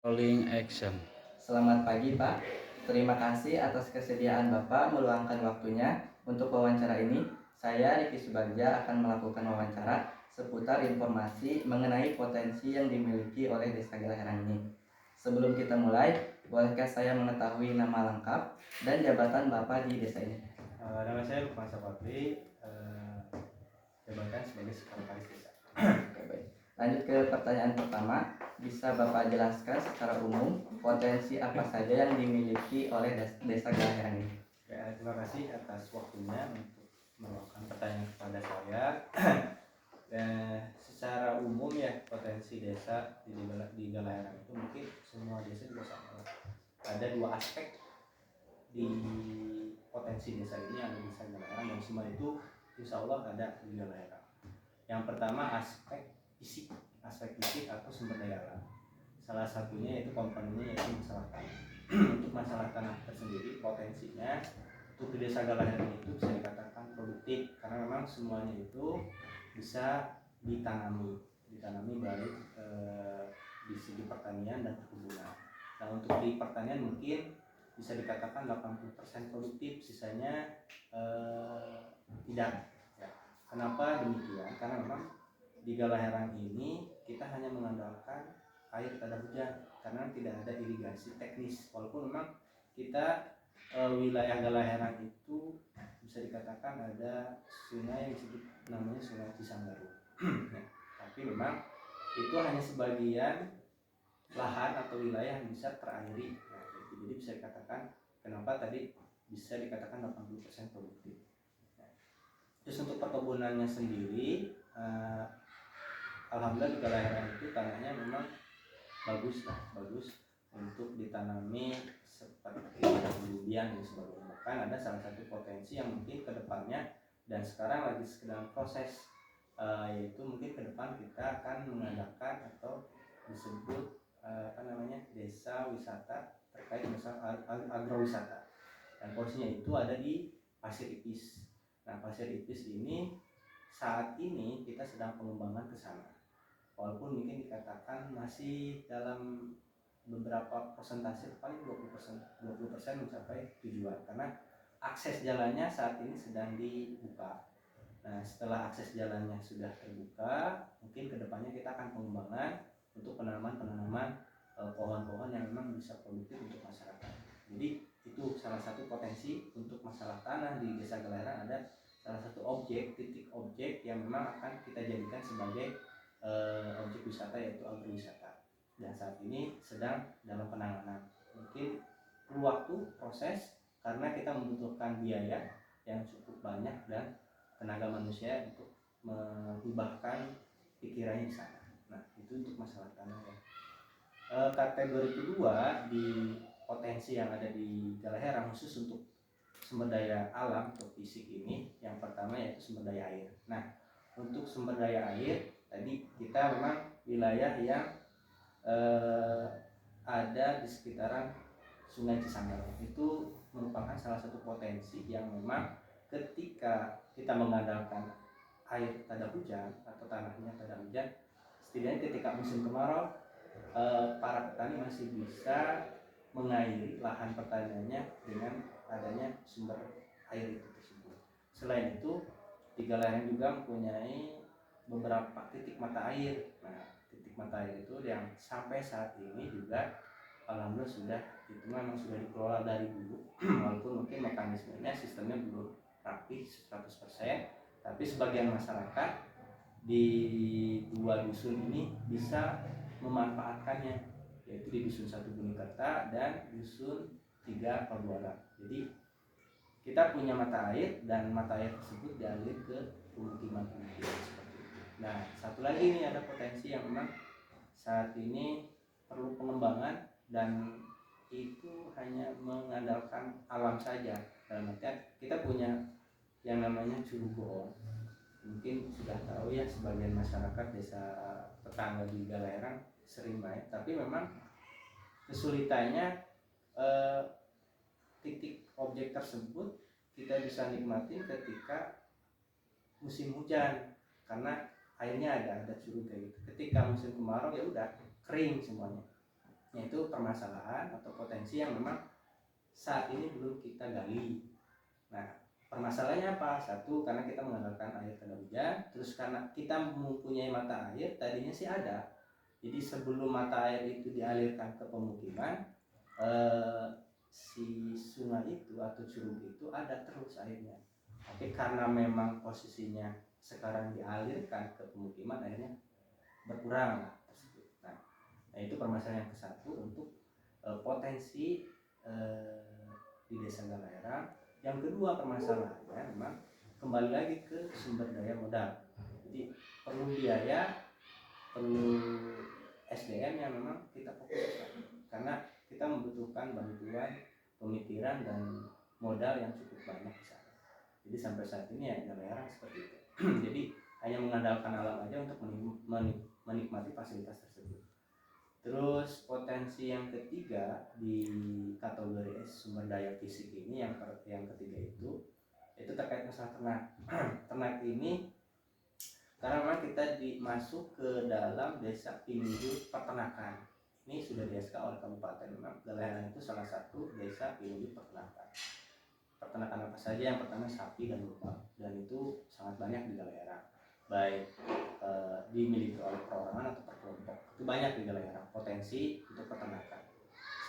Rolling action. Selamat pagi Pak, terima kasih atas kesediaan Bapak meluangkan waktunya untuk wawancara ini. Saya Riki Subagja akan melakukan wawancara seputar informasi mengenai potensi yang dimiliki oleh Desa Galaherang ini. Sebelum kita mulai, bolehkah saya mengetahui nama lengkap dan jabatan Bapak di desa ini? Nama saya Lukman Sapatri, jabatan sebagai sekretaris desa. Oke, baik. Lanjut ke pertanyaan pertama, bisa Bapak jelaskan secara umum potensi apa saja yang dimiliki oleh Desa Galaherang ini? Ya, terima kasih atas waktunya untuk melakukan pertanyaan kepada saya. Secara umum ya, potensi desa di Galaherang itu mungkin semua desa juga sama. Ada dua aspek di potensi desa ini yang ada di desa Galaherang, dan semua itu insya Allah ada di Galaherang. Yang pertama aspek fisik atau sumber daya alam. Salah satunya yaitu komponennya yaitu masalah tanah. Untuk masalah tanah tersendiri potensinya untuk di desa Galaherang itu bisa dikatakan produktif karena memang semuanya itu bisa ditanami baik di segi pertanian dan perkebunan. Nah, untuk di pertanian mungkin bisa dikatakan 80% produktif, sisanya tidak. Ya. Kenapa demikian? Karena memang di Galaherang ini kita hanya mengandalkan air tada hujan karena tidak ada irigasi teknis. Walaupun memang kita wilayah Galaherang itu bisa dikatakan ada sungai yang disebut namanya Sungai Cisanggaru. Tapi memang itu hanya sebagian lahan atau wilayah yang bisa terairi. Nah, jadi bisa dikatakan kenapa tadi bisa dikatakan 80% produktif. Terus untuk perkebunannya sendiri, alhamdulillah di Galaherang itu tanahnya memang bagus untuk ditanami seperti durian dan sebagainya. Bahkan ada salah satu potensi yang mungkin kedepannya dan sekarang lagi sedang proses, yaitu mungkin ke depan kita akan mengadakan atau disebut desa wisata terkait masalah agrowisata, dan posisinya itu ada di Pasir Ipis. Nah, Pasir Ipis ini saat ini kita sedang pengembangan ke sana. Walaupun mungkin dikatakan masih dalam beberapa persentase, paling 20% mencapai tujuan karena akses jalannya saat ini sedang dibuka. Nah, setelah akses jalannya sudah terbuka, mungkin kedepannya kita akan pengembangan untuk penanaman pohon-pohon yang memang bisa produktif untuk masyarakat. Jadi itu salah satu potensi untuk masalah tanah di Desa Galaherang, ada salah satu titik objek yang memang akan kita jadikan sebagai objek wisata, yaitu agrowisata. Dan saat ini sedang dalam penanganan. Mungkin perlu waktu proses karena kita membutuhkan biaya yang cukup banyak dan tenaga manusia untuk mengubahkan pikirannya di sana. Nah, itu untuk masalah tanah ya. Kategori kedua di potensi yang ada di Galaherang khusus untuk sumber daya alam atau fisik ini, yang pertama yaitu sumber daya air. Nah, untuk sumber daya air tadi kita memang wilayah yang ada di sekitaran Sungai Cisanggaru itu merupakan salah satu potensi yang memang ketika kita mengandalkan air tada hujan atau tanahnya tada hujan, setidaknya ketika musim kemarau para petani masih bisa mengairi lahan pertaniannya dengan adanya sumber air itu tersebut. Selain itu, di Galaherang juga mempunyai beberapa titik mata air. Nah, titik mata air itu yang sampai saat ini juga alhamdulillah memang sudah dikelola dari dulu. Walaupun mungkin mekanismenya sistemnya belum rapi 100%, tapi sebagian masyarakat di dua dusun ini bisa memanfaatkannya, yaitu di dusun 1 Bunikerta dan dusun 3 Pabuaran. Jadi kita punya mata air dan mata air tersebut dialir ke pemukiman seperti itu. Nah, satu lagi nih ada potensi yang memang saat ini perlu pengembangan dan itu hanya mengandalkan alam saja. Dalam artian kita punya yang namanya Curug Goong. Mungkin sudah tahu ya sebagian masyarakat desa tetangga di Galaherang sering main, tapi memang kesulitannya titik objek tersebut kita bisa nikmatin ketika musim hujan karena airnya ada curug kayak gitu. Ketika musim kemarau ya udah kering semuanya. Nah, itu permasalahan atau potensi yang memang saat ini belum kita gali. Nah, permasalahannya apa? Satu, karena kita mengandalkan air tanda hujan. Terus karena kita mempunyai mata air, tadinya sih ada. Jadi sebelum mata air itu dialirkan ke pemukiman, si sungai itu atau curug itu ada terus airnya. Tapi karena memang posisinya sekarang dialirkan ke pemukiman, airnya berkurang tersebut. Nah, itu permasalahan yang ke satu untuk potensi di desa Galaherang. Yang kedua permasalahannya memang kembali lagi ke sumber daya modal. Jadi perlu biaya, perlu SDM yang memang kita fokuskan, karena kita membutuhkan bantuan pemikiran dan modal yang cukup banyak di sana. Jadi sampai saat ini ya Galaherang seperti itu. Jadi hanya mengandalkan alam aja untuk menikmati fasilitas tersebut. Terus potensi yang ketiga di kategori sumber daya fisik ini, yang ketiga itu terkait masalah ternak. Ternak ini karena memang kita masuk ke dalam desa induk peternakan. Ini sudah di SK oleh kabupaten. Memang Galaherang itu salah satu desa induk peternakan. Peternakan apa saja? Yang pertama sapi dan lebah, dan itu sangat banyak di Galaherang, baik dimiliki oleh perorangan atau per kelompok. Itu banyak di Galaherang potensi untuk peternakan.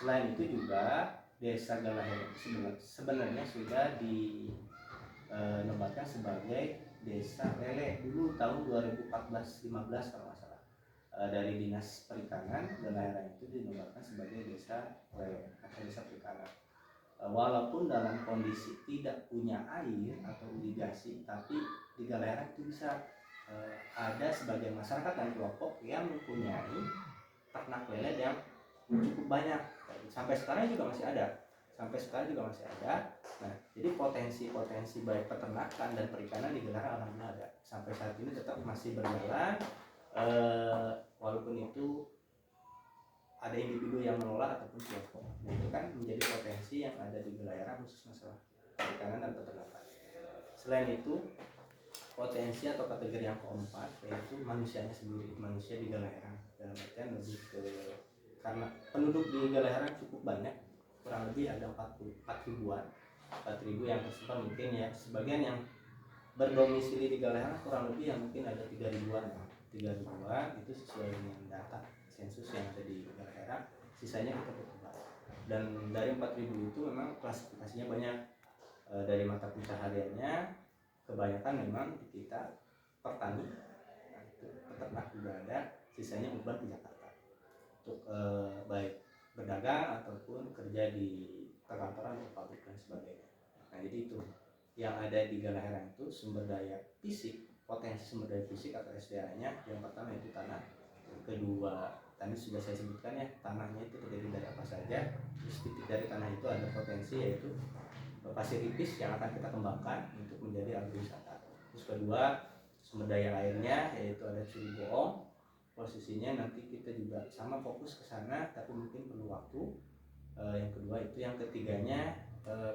Selain itu juga desa Galaherang itu sebenarnya sudah dinobatkan sebagai desa lele dulu tahun 2014-15 kalau nggak salah. Dari Dinas Perikanan, Galaherang itu dinobatkan sebagai desa lele atau desa perikanan. Walaupun dalam kondisi tidak punya air atau irigasi, tapi di Galaherang itu bisa ada sebagian masyarakat dan kelompok yang mempunyai ternak lele yang cukup banyak. Sampai sekarang juga masih ada. Nah, jadi potensi baik peternakan dan perikanan di Galaherang alhamdulillah ada. Sampai saat ini tetap masih berjalan, walaupun itu ada individu yang menolak ataupun kelompok. Nah, itu kan menjadi potensi yang ada di Galaherang khusus masalah perikanan dan peternakan. Selain itu, potensi atau kategori yang keempat yaitu manusianya sendiri, manusia di Galaherang. Dalam artian lebih ke, karena penduduk di Galaherang cukup banyak, kurang lebih ada 4 ribu yang tersebar, mungkin ya sebagian yang berdomisili di Galaherang kurang lebih yang mungkin ada 3 ribuan itu sesuai dengan data sensus yang ada di Galaherang. Sisanya kita berkembang, dan dari 4.000 itu memang klasifikasinya banyak. Dari mata pencahariannya kebanyakan memang di kita petani, nah itu peternak juga ada, sisanya urban di Jakarta untuk baik berdagang ataupun kerja di perkantoran atau pabrik dan sebagainya. Nah, jadi itu yang ada di Galaherang itu sumber daya fisik, potensi sumber daya fisik atau SDA-nya. Yang pertama itu tanah, yang kedua tadi sudah saya sebutkan ya, tanahnya itu terdiri dari apa saja. Terus titik dari tanah itu ada potensi yaitu pasir tipis yang akan kita kembangkan untuk menjadi agrowisata. Terus kedua sumber daya airnya yaitu ada Curug Boong. Posisinya nanti kita juga sama fokus ke sana, tapi mungkin perlu waktu. Yang kedua itu, yang ketiganya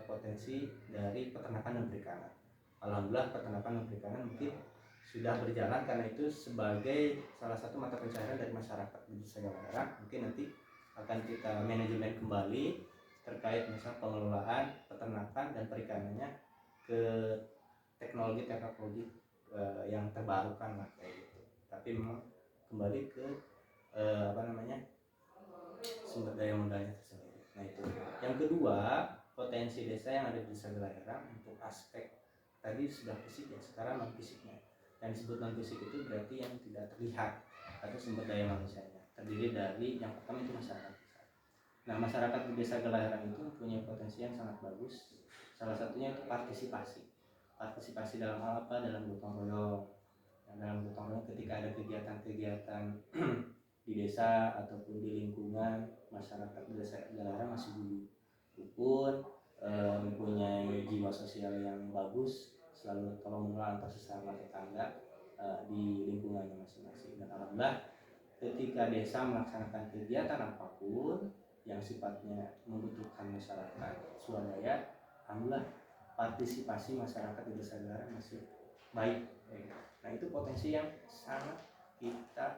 potensi dari peternakan dan perikanan. Alhamdulillah peternakan dan perikanan mungkin sudah berjalan, karena itu sebagai salah satu mata pencaharian dari masyarakat di desa Galaherang. Mungkin nanti akan kita manajemen kembali terkait misal pengelolaan peternakan dan perikanannya ke teknologi yang terbarukan lah kayak gitu. Tapi memang kembali ke sumber daya modalnya tersendiri. Nah, itu. Yang kedua, potensi desa yang ada di desa Galaherang untuk aspek tadi sudah fisik ya, sekarang non fisiknya. Yang disebut non fisik itu berarti yang tidak terlihat atau sumber daya manusianya. Terdiri dari yang pertama itu masyarakat. Nah, masyarakat di desa Galaherang itu punya potensi yang sangat bagus. Salah satunya itu partisipasi. Partisipasi dalam hal apa? Dalam gotong royong. Dalam gotong royong ketika ada kegiatan-kegiatan di desa ataupun di lingkungan, masyarakat di desa Galaherang masih pun mempunyai jiwa sosial yang bagus, selalu tolong menolong antar sesama tetangga di lingkungannya masing-masing. Dan alhamdulillah ketika desa melaksanakan kegiatan apapun yang sifatnya membutuhkan masyarakat swadaya, alhamdulillah partisipasi masyarakat di desa Galaherang masih baik. Nah, itu potensi yang sangat kita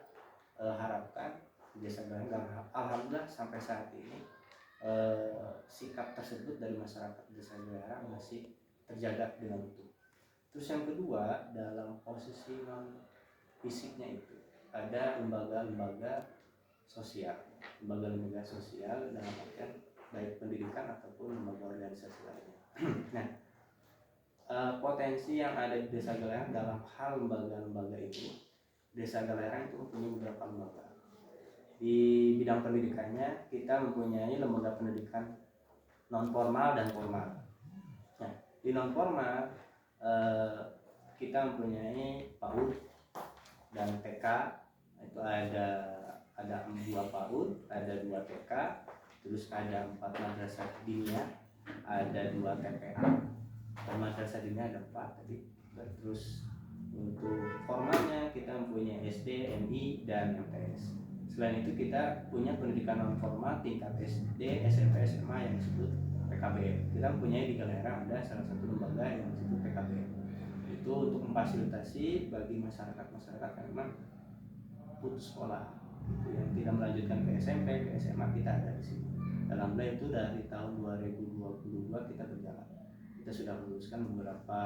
harapkan di Desa Galerang, dan alhamdulillah sampai saat ini sikap tersebut dari masyarakat Desa Galerang masih terjaga dengan utuh. Terus yang kedua, dalam posisi non fisiknya itu ada lembaga-lembaga sosial, lembaga-lembaga sosial dalam artian baik pendidikan ataupun lembaga organisasi lainnya. Nah, potensi yang ada di Desa Galerang dalam hal lembaga-lembaga itu, Desa Galerang itu mempunyai beberapa lembaga. Di bidang pendidikannya kita mempunyai lembaga pendidikan non formal dan formal. Nah, di non formal kita mempunyai PAUD dan TK, itu ada 2 PAUD, ada 2 TK, terus ada 4 madrasah diniyah, ada 2 TPA, dan madrasah diniyah ada 4 tadi. Terus untuk formalnya kita mempunyai SD, MI, dan MTS. Selain itu kita punya pendidikan non formal tingkat SD, SMP, SMA yang disebut PKBM. Kita mempunyai di Galerang ada salah satu lembaga yang disebut PKBM. Itu untuk memfasilitasi bagi masyarakat yang memang putus sekolah, yang tidak melanjutkan ke SMP, ke SMA, kita ada di sini. Alhamdulillah itu dari tahun 2022 kita berjalan. Kita sudah meluluskan beberapa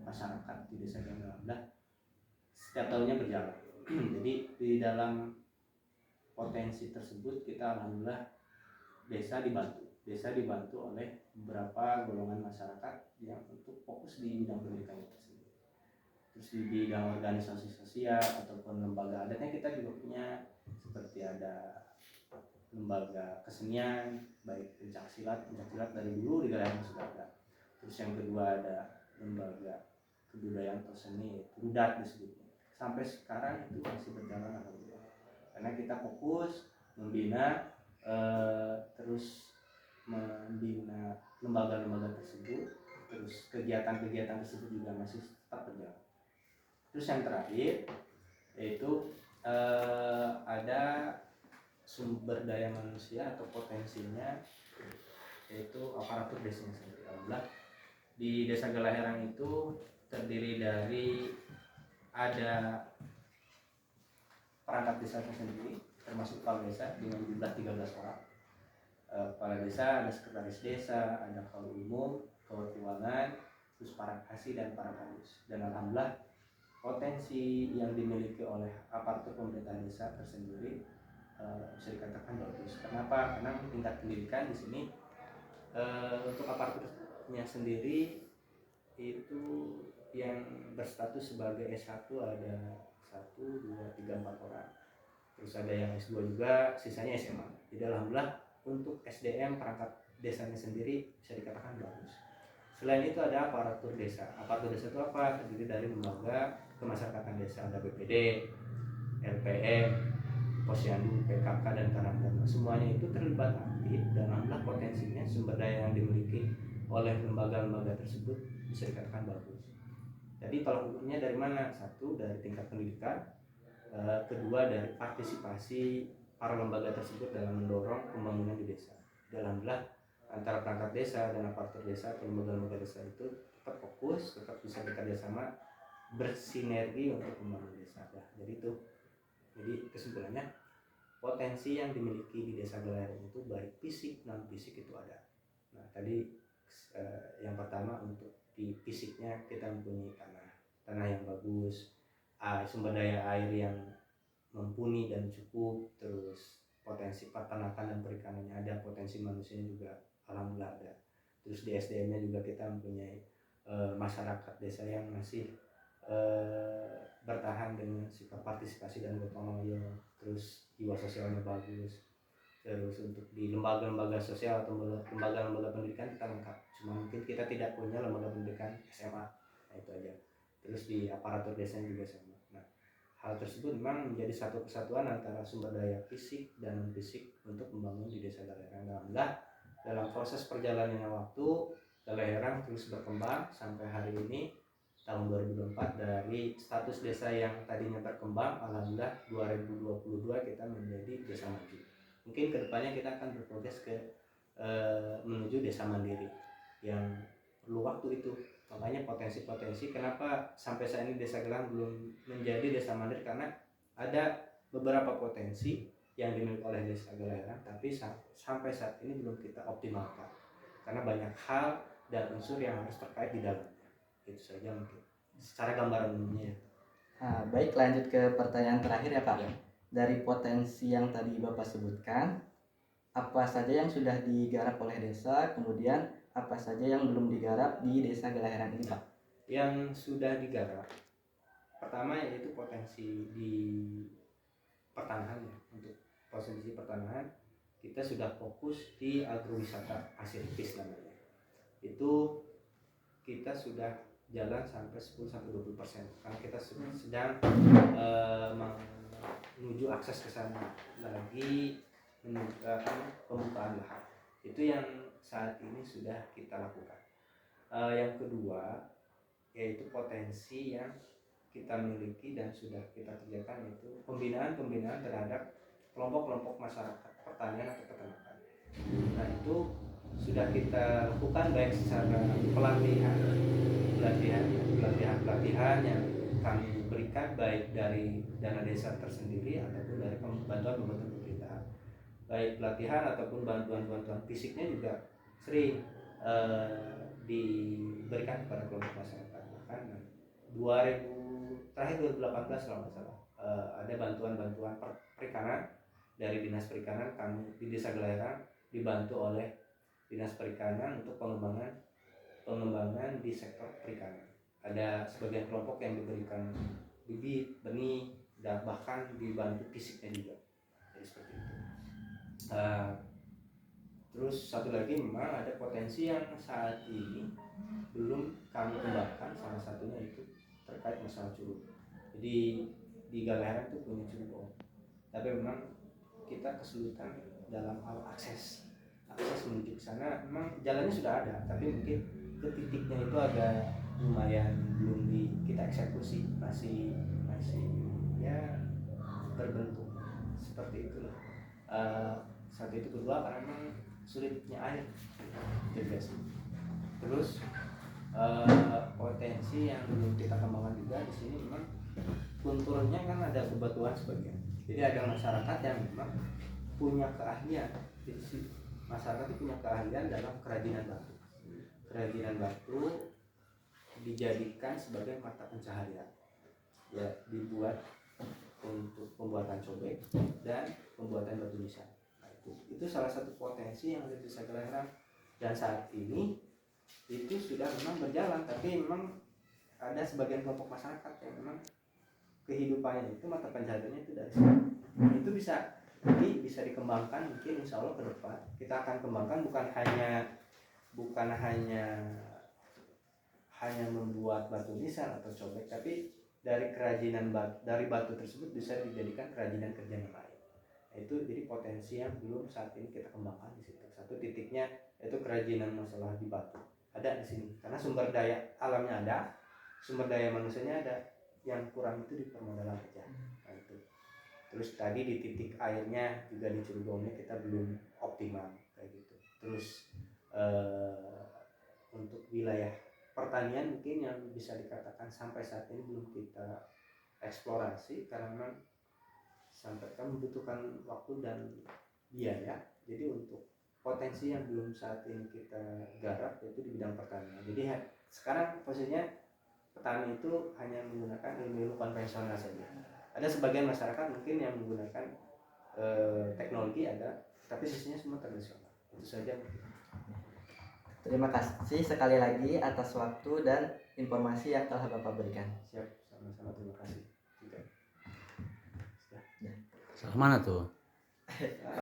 masyarakat di Desa Galerang. Setiap tahunnya berjalan. Jadi di dalam potensi tersebut kita alhamdulillah desa dibantu oleh beberapa golongan masyarakat yang untuk fokus di bidang pendidikan tersebut. Terus di bidang organisasi sosial ataupun lembaga adatnya kita juga punya, seperti ada lembaga kesenian baik pencak silat dari dulu di Galerang sudah ada. Terus yang kedua ada lembaga kebudayaan atau seni, rudat disebutnya. Sampai sekarang itu masih berjalan alhamdulillah. Karena kita fokus membina terus membina lembaga-lembaga tersebut, terus kegiatan-kegiatan tersebut juga masih tetap berjalan. Terus yang terakhir yaitu ada sumber daya manusia atau potensinya, yaitu aparatur desanya sendiri. Alhamdulillah di Desa Galerang itu terdiri dari ada perangkat desa sendiri, termasuk kepala desa dengan jumlah 13 orang. Kepala desa, ada sekretaris desa, ada kepala umum, kepala keuangan, terus para kasih dan para kadus. Dan alhamdulillah potensi yang dimiliki oleh aparatur pemerintah desa tersendiri bisa dikatakan bagus. Kenapa? Karena tingkat pendidikan di sini untuk aparaturnya sendiri itu yang berstatus sebagai S1 ada 1, 2, 3, 4 orang. Terus ada yang S2 juga, sisanya SMA. Jadi alhamdulillah untuk SDM perangkat desanya sendiri bisa dikatakan bagus. Selain itu ada aparatur desa. Aparatur desa itu apa? Terdiri dari lembaga kemasyarakatan desa, ada BPD, LPM, Posyandu, PKK, dan Karangdana. Semuanya itu terlibat aktif dan alhamdulillah potensinya sumber daya yang dimiliki oleh lembaga-lembaga tersebut bisa dikatakan bagus. Jadi tolak ukurnya dari mana? Satu, dari tingkat pendidikan. Kedua, dari partisipasi para lembaga tersebut dalam mendorong pembangunan di desa. Alhamdulillah antara perangkat desa dan aparatur desa atau lembaga-lembaga desa itu tetap fokus, tetap bisa bekerja sama, bersinergi untuk membangun desa. Jadi itu. Jadi kesimpulannya, potensi yang dimiliki di Desa Galerang itu baik fisik non fisik itu ada. Nah tadi yang pertama untuk di fisiknya kita mempunyai tanah yang bagus, sumber daya air yang mumpuni dan cukup, terus potensi peternakan dan perikanannya ada, potensi manusianya juga alhamdulillah ada. Terus di SDM-nya juga kita mempunyai masyarakat desa yang masih bertahan dengan sikap partisipasi dan gotong royong, terus jiwa sosialnya bagus. Terus untuk di lembaga-lembaga sosial atau lembaga-lembaga pendidikan kita lengkap, cuma mungkin kita tidak punya lembaga pendidikan SMA, nah itu aja. Terus di aparatur desanya juga sama. Nah hal tersebut memang menjadi satu kesatuan antara sumber daya fisik dan non fisik untuk membangun di Desa Galerang. Alhamdulillah dalam proses perjalanannya waktu, Galerang terus berkembang sampai hari ini tahun 2024, dari status desa yang tadinya berkembang, alhamdulillah 2022 kita menjadi desa maju. Mungkin kedepannya kita akan berprogres ke menuju desa mandiri yang perlu waktu itu. Makanya potensi-potensi kenapa sampai saat ini Desa Galerang belum menjadi desa mandiri, karena ada beberapa potensi yang dimiliki oleh Desa Galeran, tapi sampai saat ini belum kita optimalkan karena banyak hal dan unsur yang harus terkait di dalamnya. Itu saja mungkin secara gambaran umumnya. Baik, lanjut ke pertanyaan terakhir ya Pak. Ya. Dari potensi yang tadi Bapak sebutkan, apa saja yang sudah digarap oleh desa, kemudian apa saja yang belum digarap di Desa Galeran ini Pak? Yang sudah digarap, pertama yaitu potensi di pertanahan ya. Untuk potensi pertanahan kita sudah fokus di agrowisata Pasiripis namanya. Itu kita sudah jalan sampai 10-20% karena kita sedang menuju akses ke sana lagi, pembukaan lahan. Itu yang saat ini sudah kita lakukan. Yang kedua yaitu potensi yang kita miliki dan sudah kita kerjakan, yaitu pembinaan terhadap kelompok-kelompok masyarakat pertanian atau peternakan. Nah, itu sudah kita lakukan baik secara pelatihan yang kami berikan baik dari dana desa tersendiri ataupun dari bantuan pemerintah. Baik pelatihan ataupun bantuan fisiknya juga sering diberikan kepada kelompok masyarakat. Bahkan 2018 kalau nggak salah ada bantuan perikanan dari Dinas Perikanan. Kami di Desa Galeran dibantu oleh Dinas Perikanan untuk pengembangan di sektor perikanan. Ada sebagian kelompok yang diberikan bibit, benih, dan bahkan dibantu fisiknya juga. Jadi seperti itu. Terus satu lagi, memang ada potensi yang saat ini belum kami kembangkan, salah satunya itu terkait masalah curug. Jadi di Galeran itu punya curug, tapi memang kita kesulitan dalam hal akses menuju ke sana. Memang jalannya sudah ada, tapi mungkin ke titiknya itu agak lumayan belum kita eksekusi, masih ya terbentuk seperti itulah. Satu itu, kedua karena memang sulitnya air juga sih. Terus potensi yang belum kita kembangkan juga di sini, memang konturnya kan ada bebatuan sebagian. Jadi ada masyarakat yang memang punya keahlian. Jadi masyarakat itu punya keahlian dalam kerajinan batu. Kerajinan batu dijadikan sebagai mata pencaharian. Ya, dibuat untuk pembuatan cobek dan pembuatan batu nisan. Nah, itu salah satu potensi yang ada di Desa Galeran, dan saat ini itu sudah memang berjalan, tapi memang ada sebagian kelompok masyarakat yang memang kehidupannya itu mata pencahariannya itu dari sini. Itu bisa dikembangkan, mungkin insya Allah ke depan kita akan kembangkan, bukan hanya membuat batu nisan atau cobek, tapi dari kerajinan dari batu tersebut bisa dijadikan kerajinan kerja yang lain. Itu jadi potensi yang belum saat ini kita kembangkan di situ. Satu titiknya itu kerajinan masalah di batu ada di sini, karena sumber daya alamnya ada, sumber daya manusianya ada, yang kurang itu di permodalan aja. Nah, itu. Terus tadi di titik airnya juga di Curugomnya kita belum optimal kayak gitu. Terus untuk wilayah pertanian mungkin yang bisa dikatakan sampai saat ini belum kita eksplorasi, karena memang sampai kan membutuhkan waktu dan biaya. Jadi untuk potensi yang belum saat ini kita garap yaitu di bidang pertanian. Jadi sekarang posisinya petani itu hanya menggunakan ilmu konvensional saja. Ada sebagian masyarakat mungkin yang menggunakan teknologi ada, tapi sisinya semua tradisional. Itu saja. Terima kasih sekali lagi atas waktu dan informasi yang telah Bapak berikan. Siap, sama-sama, terima kasih. Salah mana tuh?